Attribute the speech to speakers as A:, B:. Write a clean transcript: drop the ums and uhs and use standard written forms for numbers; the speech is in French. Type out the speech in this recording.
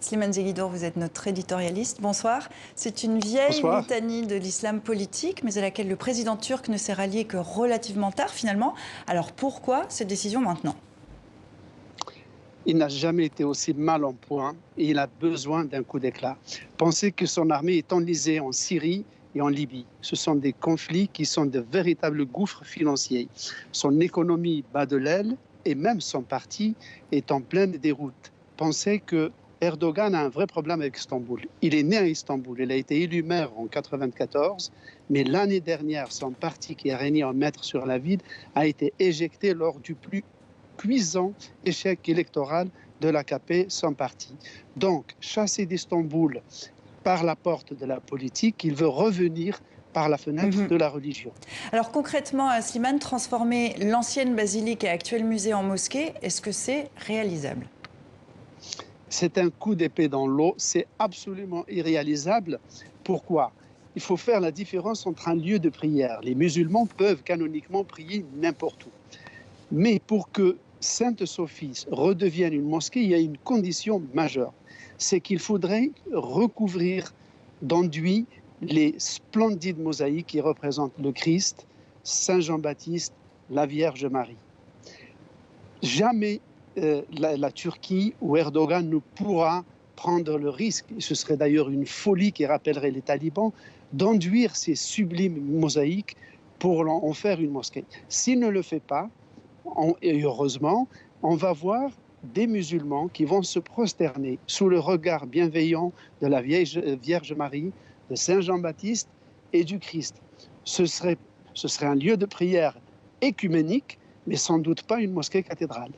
A: Slimane Zeguidour, vous êtes notre éditorialiste. Bonsoir. C'est une vieille
B: Bonsoir.
A: litanie de l'islam politique, mais à laquelle le président turc ne s'est rallié que relativement tard, finalement. Alors pourquoi cette décision maintenant?
B: Il n'a jamais été aussi mal en point et il a besoin d'un coup d'éclat. Pensez que son armée est enlisée en Syrie et en Libye. Ce sont des conflits qui sont de véritables gouffres financiers. Son économie bat de l'aile et même son parti est en pleine déroute. Pensez que Erdogan a un vrai problème avec Istanbul. Il est né à Istanbul, il a été élu maire en 1994, mais l'année dernière, son parti qui a régné en maître sur la ville a été éjecté lors du plus cuisant échec électoral de l'AKP, son parti. Donc, chassé d'Istanbul par la porte de la politique, il veut revenir par la fenêtre de la religion.
A: Alors concrètement, Slimane, transformer l'ancienne basilique et actuel musée en mosquée, est-ce que c'est réalisable?
B: C'est un coup d'épée dans l'eau, c'est absolument irréalisable. Pourquoi? Il faut faire la différence entre un lieu de prière. Les musulmans peuvent canoniquement prier n'importe où. Mais pour que Sainte-Sophie redevienne une mosquée, il y a une condition majeure. C'est qu'il faudrait recouvrir d'enduit les splendides mosaïques qui représentent le Christ, Saint Jean-Baptiste, la Vierge Marie. Jamais la Turquie ou Erdogan ne pourra prendre le risque, et ce serait d'ailleurs une folie qui rappellerait les talibans, d'enduire ces sublimes mosaïques pour en faire une mosquée. S'il ne le fait pas, et heureusement, on va voir des musulmans qui vont se prosterner sous le regard bienveillant de la Vierge Marie, de Saint Jean-Baptiste et du Christ. Ce serait un lieu de prière écuménique, mais sans doute pas une mosquée cathédrale.